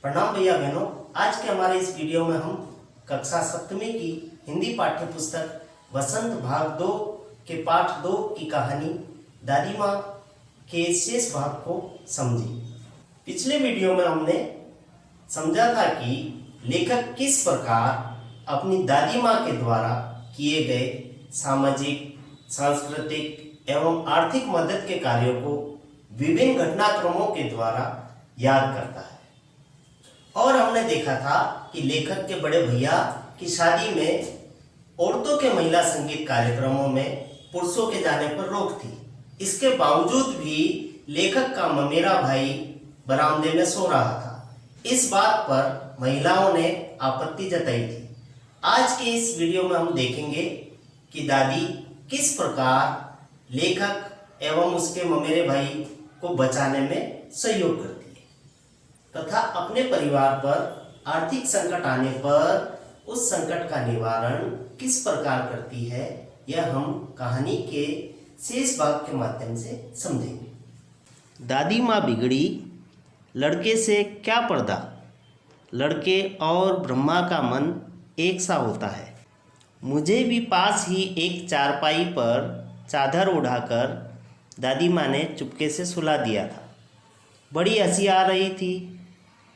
प्रणाम भैया बहनों। आज के हमारे इस वीडियो में हम कक्षा सप्तमी की हिंदी पाठ्य पुस्तक वसंत भाग 2 के पाठ 2 की कहानी दादी माँ के शेष भाग को समझे। पिछले वीडियो में हमने समझा था कि लेखक किस प्रकार अपनी दादी माँ के द्वारा किए गए सामाजिक, सांस्कृतिक एवं आर्थिक मदद के कार्यों को विभिन्न घटनाक्रमों के द्वारा याद करता है। और हमने देखा था कि लेखक के बड़े भैया की शादी में औरतों के महिला संगीत कार्यक्रमों में पुरुषों के जाने पर रोक थी। इसके बावजूद भी लेखक का ममेरा भाई बरामदे में सो रहा था। इस बात पर महिलाओं ने आपत्ति जताई थी। आज के इस वीडियो में हम देखेंगे कि दादी किस प्रकार लेखक एवं उसके ममेरे भाई को बचाने में सहयोग करती है तथा अपने परिवार पर आर्थिक संकट आने पर उस संकट का निवारण किस प्रकार करती है, यह हम कहानी के शेष भाग के माध्यम से समझेंगे। दादी माँ बिगड़ी, लड़के से क्या पर्दा, लड़के और ब्रह्मा का मन एक सा होता है। मुझे भी पास ही एक चारपाई पर चादर उड़ाकर दादी माँ ने चुपके से सुला दिया था। बड़ी हंसी आ रही थी।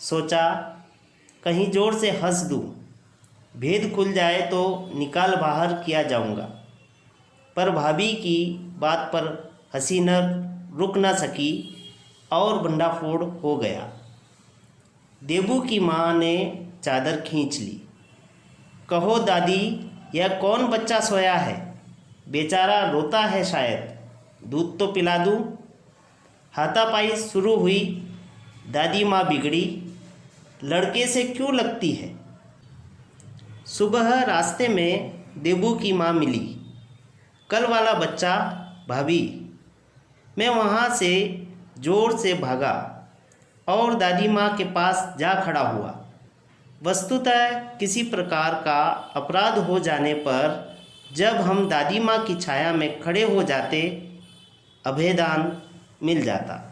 सोचा कहीं जोर से हंस दूँ, भेद खुल जाए तो निकाल बाहर किया जाऊंगा। पर भाभी की बात पर हंसी न रुक न सकी और भंडाफोड़ हो गया। देबू की माँ ने चादर खींच ली। कहो दादी, यह कौन बच्चा सोया है? बेचारा रोता है शायद, दूध तो पिला दूँ। हाथापाई शुरू हुई। दादी माँ बिगड़ी, लड़के से क्यों लगती है। सुबह रास्ते में देबू की माँ मिली। कल वाला बच्चा भाभी। मैं वहाँ से जोर से भागा और दादी माँ के पास जा खड़ा हुआ। वस्तुतः किसी प्रकार का अपराध हो जाने पर जब हम दादी माँ की छाया में खड़े हो जाते, अभयदान मिल जाता।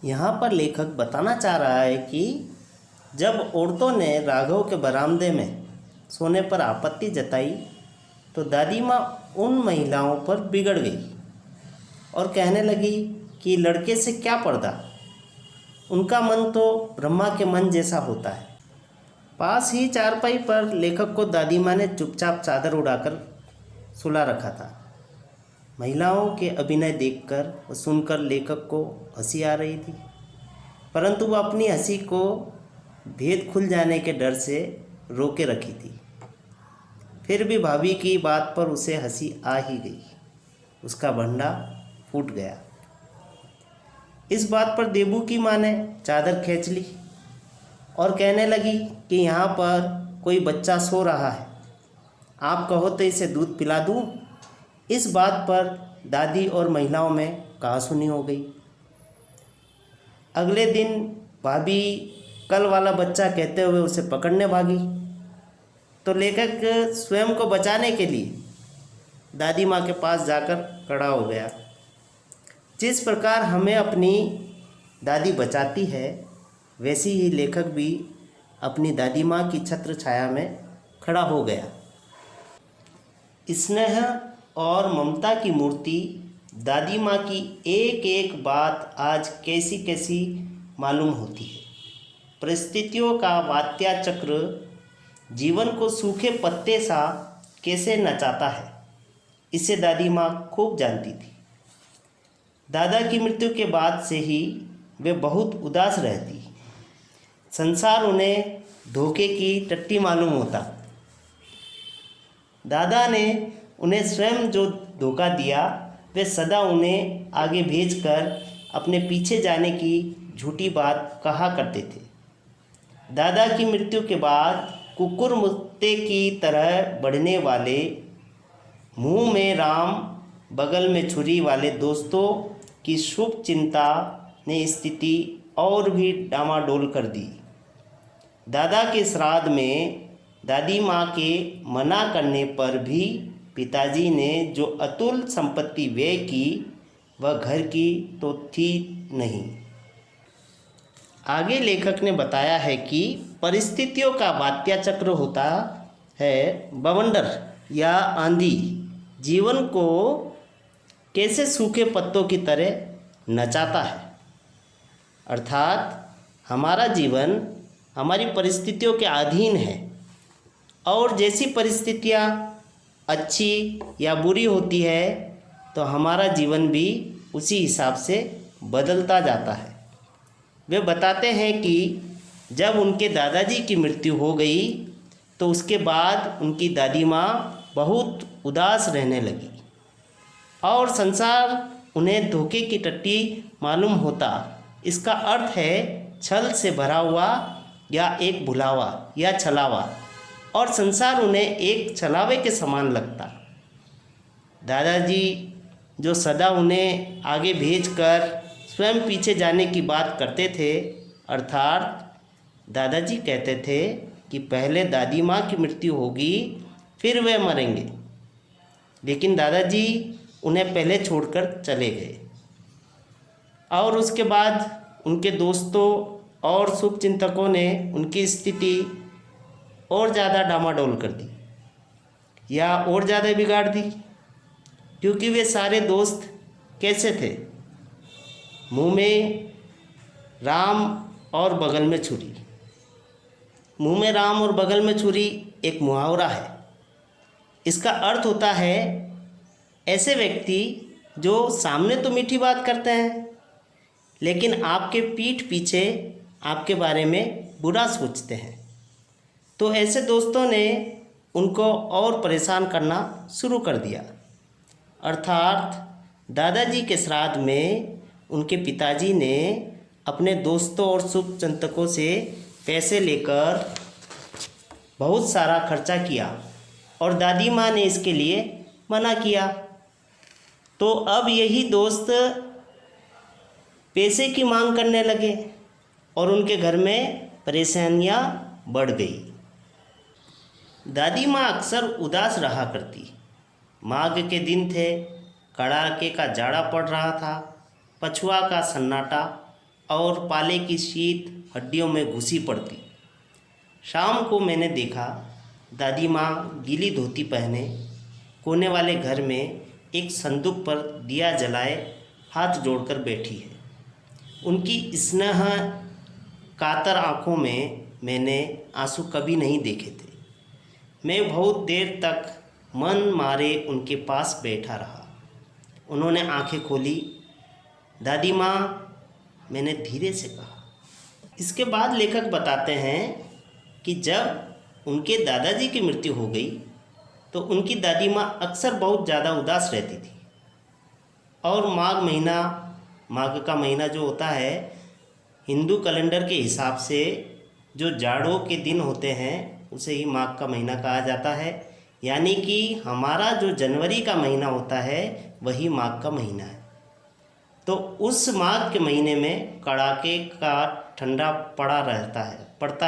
यहाँ पर लेखक बताना चाह रहा है कि जब औरतों ने राघव के बरामदे में सोने पर आपत्ति जताई तो दादी माँ उन महिलाओं पर बिगड़ गई और कहने लगी कि लड़के से क्या पर्दा, उनका मन तो ब्रह्मा के मन जैसा होता है। पास ही चारपाई पर लेखक को दादी माँ ने चुपचाप चादर उड़ाकर सुला रखा था। महिलाओं के अभिनय देखकर और सुनकर लेखक को हंसी आ रही थी, परंतु वह अपनी हंसी को भेद खुल जाने के डर से रोके रखी थी। फिर भी भाभी की बात पर उसे हंसी आ ही गई। उसका भंडा फूट गया। इस बात पर देबू की माँ ने चादर खींच ली और कहने लगी कि यहाँ पर कोई बच्चा सो रहा है, आप कहो तो इसे दूध पिला दूँ। इस बात पर दादी और महिलाओं में कहासुनी हो गई। अगले दिन भाभी कल वाला बच्चा कहते हुए उसे पकड़ने भागी तो लेखक स्वयं को बचाने के लिए दादी माँ के पास जाकर खड़ा हो गया। जिस प्रकार हमें अपनी दादी बचाती है, वैसे ही लेखक भी अपनी दादी माँ की छत्र छाया में खड़ा हो गया। स्नेह और ममता की मूर्ति दादी माँ की एक एक बात आज कैसी कैसी मालूम होती है। परिस्थितियों का वात्या चक्र जीवन को सूखे पत्ते सा कैसे नचाता है, इसे दादी माँ खूब जानती थी। दादा की मृत्यु के बाद से ही वे बहुत उदास रहती। संसार उन्हें धोखे की टट्टी मालूम होता। दादा ने उन्हें स्वयं जो धोखा दिया, वे सदा उन्हें आगे भेजकर अपने पीछे जाने की झूठी बात कहा करते थे। दादा की मृत्यु के बाद कुकुर मुत्ते की तरह बढ़ने वाले, मुंह में राम बगल में छुरी वाले दोस्तों की शुभ चिंता ने स्थिति और भी डामाडोल कर दी। दादा के श्राद्ध में दादी माँ के मना करने पर भी पिताजी ने जो अतुल संपत्ति व्यय की, वह घर की तो थी नहीं। आगे लेखक ने बताया है कि परिस्थितियों का वात्या चक्र होता है बवंडर या आंधी जीवन को कैसे सूखे पत्तों की तरह नचाता है। अर्थात हमारा जीवन हमारी परिस्थितियों के अधीन है और जैसी परिस्थितियाँ अच्छी या बुरी होती है तो हमारा जीवन भी उसी हिसाब से बदलता जाता है। वे बताते हैं कि जब उनके दादाजी की मृत्यु हो गई तो उसके बाद उनकी दादी माँ बहुत उदास रहने लगी और संसार उन्हें धोखे की टट्टी मालूम होता। इसका अर्थ है छल से भरा हुआ या एक भुलावा या छलावा, और संसार उन्हें एक छलावे के समान लगता। दादाजी जो सदा उन्हें आगे भेजकर स्वयं पीछे जाने की बात करते थे, अर्थात दादाजी कहते थे कि पहले दादी माँ की मृत्यु होगी फिर वे मरेंगे, लेकिन दादाजी उन्हें पहले छोड़कर चले गए और उसके बाद उनके दोस्तों और शुभचिंतकों ने उनकी स्थिति और ज़्यादा डामाडोल कर दी या और ज़्यादा बिगाड़ दी। क्योंकि वे सारे दोस्त कैसे थे? मुंह में राम और बगल में छुरी। मुंह में राम और बगल में छुरी एक मुहावरा है। इसका अर्थ होता है ऐसे व्यक्ति जो सामने तो मीठी बात करते हैं लेकिन आपके पीठ पीछे आपके बारे में बुरा सोचते हैं। तो ऐसे दोस्तों ने उनको और परेशान करना शुरू कर दिया। अर्थात दादाजी के श्राद्ध में उनके पिताजी ने अपने दोस्तों और शुभचिंतकों से पैसे लेकर बहुत सारा खर्चा किया और दादी माँ ने इसके लिए मना किया। तो अब यही दोस्त पैसे की मांग करने लगे और उनके घर में परेशानियाँ बढ़ गई। दादी माँ अक्सर उदास रहा करती। माघ के दिन थे, कड़ाके का जाड़ा पड़ रहा था, पछुआ का सन्नाटा और पाले की शीत हड्डियों में घुसी पड़ती। शाम को मैंने देखा दादी माँ गीली धोती पहने कोने वाले घर में एक संदूक पर दिया जलाए हाथ जोड़कर बैठी है। उनकी स्नेह कातर आँखों में मैंने आंसू कभी नहीं देखे थे। मैं बहुत देर तक मन मारे उनके पास बैठा रहा। उन्होंने आंखें खोली। दादी माँ, मैंने धीरे से कहा। इसके बाद लेखक बताते हैं कि जब उनके दादाजी की मृत्यु हो गई तो उनकी दादी माँ अक्सर बहुत ज़्यादा उदास रहती थी और माघ का महीना जो होता है हिंदू कैलेंडर के हिसाब से जो जाड़ों के दिन होते हैं उसे ही माघ का महीना कहा जाता है। यानी कि हमारा जो जनवरी का महीना होता है वही माघ का महीना है। तो उस माघ के महीने में कड़ाके का ठंडा पड़ता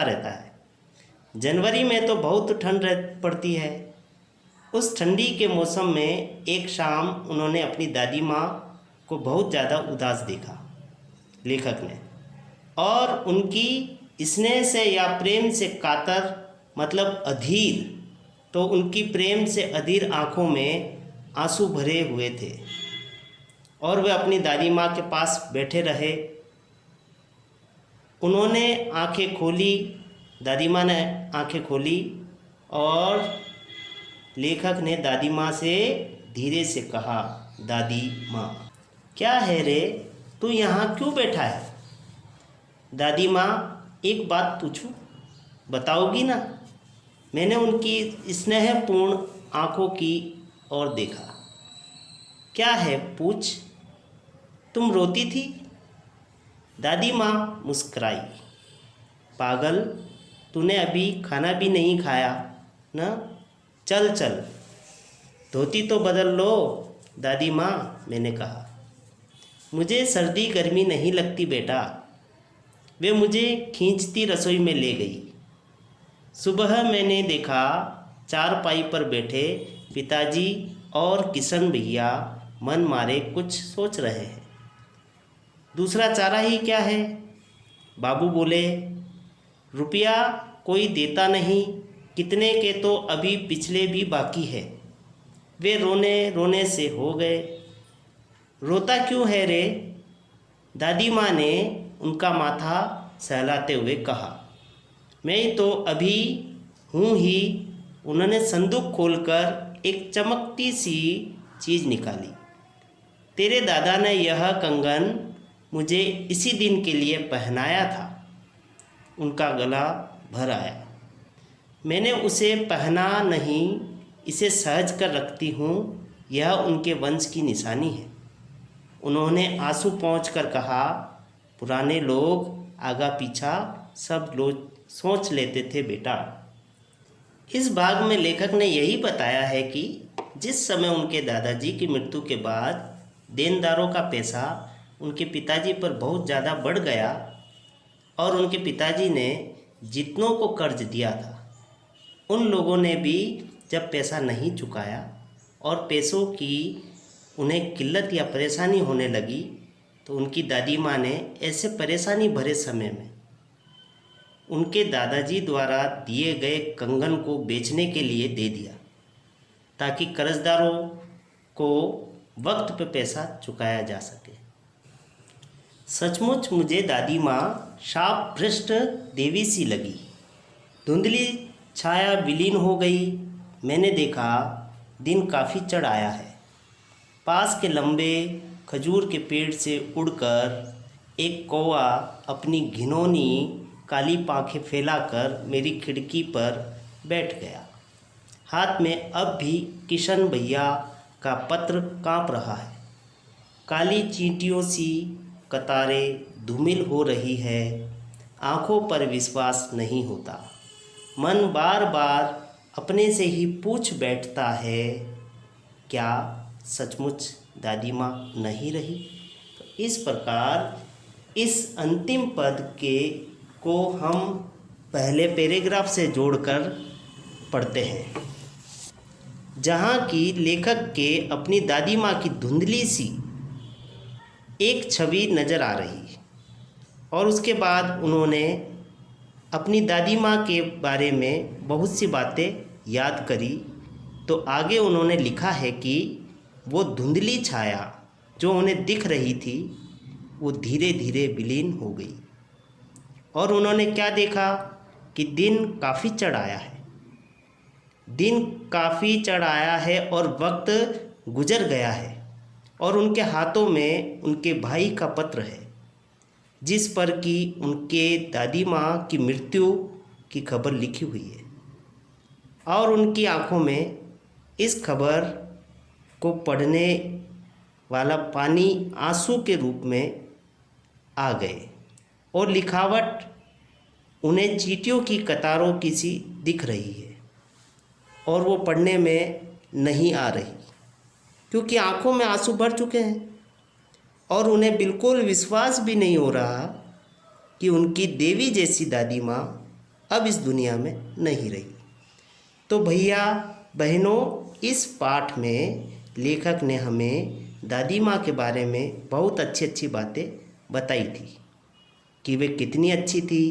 रहता है। जनवरी में तो बहुत ठंड पड़ती है। उस ठंडी के मौसम में एक शाम उन्होंने अपनी दादी माँ को बहुत ज़्यादा उदास देखा लेखक ने, और उनकी स्नेह से या प्रेम से कातर मतलब अधीर, तो उनकी प्रेम से अधीर आँखों में आंसू भरे हुए थे और वे अपनी दादी माँ के पास बैठे रहे। उन्होंने आंखें खोली, दादी माँ ने आंखें खोली और लेखक ने दादी माँ से धीरे से कहा, दादी माँ, क्या है रे, तू यहाँ क्यों बैठा है? दादी माँ, एक बात पूछूं, बताओगी ना? मैंने उनकी स्नेहपूर्ण आँखों की ओर देखा। क्या है, पूछ। तुम रोती थी? दादी माँ मुस्कुराई। पागल, तूने अभी खाना भी नहीं खाया ना? चल चल, धोती तो बदल लो। दादी माँ, मैंने कहा। मुझे सर्दी गर्मी नहीं लगती बेटा। वे मुझे खींचती रसोई में ले गई। सुबह मैंने देखा चारपाई पर बैठे पिताजी और किशन भैया मन मारे कुछ सोच रहे हैं। दूसरा चारा ही क्या है, बाबू बोले, रुपया कोई देता नहीं, कितने के तो अभी पिछले भी बाकी है। वे रोने रोने से हो गए। रोता क्यों है रे? दादी माँ ने उनका माथा सहलाते हुए कहा। मैं तो अभी हूँ ही। उन्होंने संदूक खोलकर एक चमकती सी चीज़ निकाली। तेरे दादा ने यह कंगन मुझे इसी दिन के लिए पहनाया था। उनका गला भर आया। मैंने उसे पहना नहीं, इसे सहज कर रखती हूँ। यह उनके वंश की निशानी है। उन्होंने आंसू पोंछ कर कहा, पुराने लोग आगा पीछा सब लोग सोच लेते थे बेटा। इस भाग में लेखक ने यही बताया है कि जिस समय उनके दादाजी की मृत्यु के बाद देनदारों का पैसा उनके पिताजी पर बहुत ज़्यादा बढ़ गया और उनके पिताजी ने जितनों को कर्ज दिया था उन लोगों ने भी जब पैसा नहीं चुकाया और पैसों की उन्हें किल्लत या परेशानी होने लगी तो उनकी दादी माँ ने ऐसे परेशानी भरे समय में उनके दादाजी द्वारा दिए गए कंगन को बेचने के लिए दे दिया ताकि कर्जदारों को वक्त पर पैसा चुकाया जा सके। सचमुच मुझे दादी माँ शाप भ्रष्ट देवी सी लगी। धुंधली छाया विलीन हो गई। मैंने देखा दिन काफ़ी चढ़ आया है। पास के लंबे खजूर के पेड़ से उड़कर एक कौवा अपनी घिनौनी काली पांखें फैलाकर मेरी खिड़की पर बैठ गया। हाथ में अब भी किशन भैया का पत्र काँप रहा है। काली चींटियों सी कतारें धूमिल हो रही है। आँखों पर विश्वास नहीं होता। मन बार बार अपने से ही पूछ बैठता है, क्या सचमुच दादी माँ नहीं रही? तो इस प्रकार इस अंतिम पद को हम पहले पैराग्राफ से जोड़कर पढ़ते हैं, जहाँ की लेखक के अपनी दादी माँ की धुंधली सी एक छवि नज़र आ रही है और उसके बाद उन्होंने अपनी दादी माँ के बारे में बहुत सी बातें याद करी। तो आगे उन्होंने लिखा है कि वो धुंधली छाया जो उन्हें दिख रही थी वो धीरे धीरे विलीन हो गई और उन्होंने क्या देखा कि दिन काफ़ी चढ़ आया है। दिन काफ़ी चढ़ आया है और वक्त गुजर गया है और उनके हाथों में उनके भाई का पत्र है जिस पर कि उनके दादी माँ की मृत्यु की खबर लिखी हुई है और उनकी आंखों में इस खबर को पढ़ने वाला पानी आंसू के रूप में आ गए और लिखावट उन्हें चींटियों की कतारों की सी दिख रही है और वो पढ़ने में नहीं आ रही क्योंकि आंखों में आंसू भर चुके हैं और उन्हें बिल्कुल विश्वास भी नहीं हो रहा कि उनकी देवी जैसी दादी माँ अब इस दुनिया में नहीं रही। तो भैया बहनों, इस पाठ में लेखक ने हमें दादी माँ के बारे में बहुत अच्छी अच्छी बातें बताई थी कि वे कितनी अच्छी थी।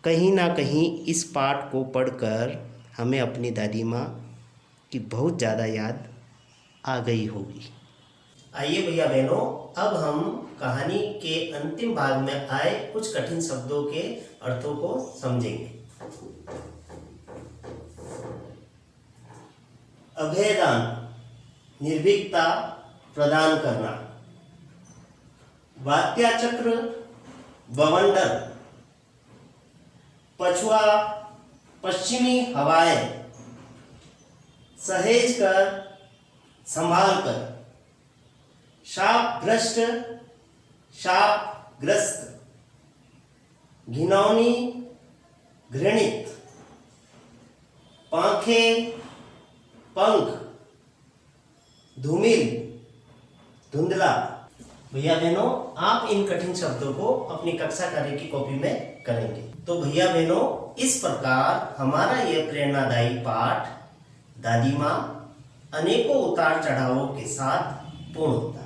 कहीं ना कहीं इस पाठ को पढ़कर हमें अपनी दादी माँ की बहुत ज़्यादा याद आ गई होगी। आइए भैया बहनों, अब हम कहानी के अंतिम भाग में आए कुछ कठिन शब्दों के अर्थों को समझेंगे। अभयदान, निर्भीकता प्रदान करना। वात्याचक्र, बवंडर। पछुआ, पश्चिमी हवाएं। सहेज कर, संभाल कर। शाप भ्रष्ट, शापग्रस्त। घिनौनी, घृणित। पांखें, पंख। धूमिल, धुंधला। भैया बहनों, आप इन कठिन शब्दों को अपनी कक्षा कार्य की कॉपी में करेंगे। तो भैया बहनों, इस प्रकार हमारा यह प्रेरणादायी पाठ दादी माँ अनेकों उतार चढ़ावों के साथ पूर्ण होता है।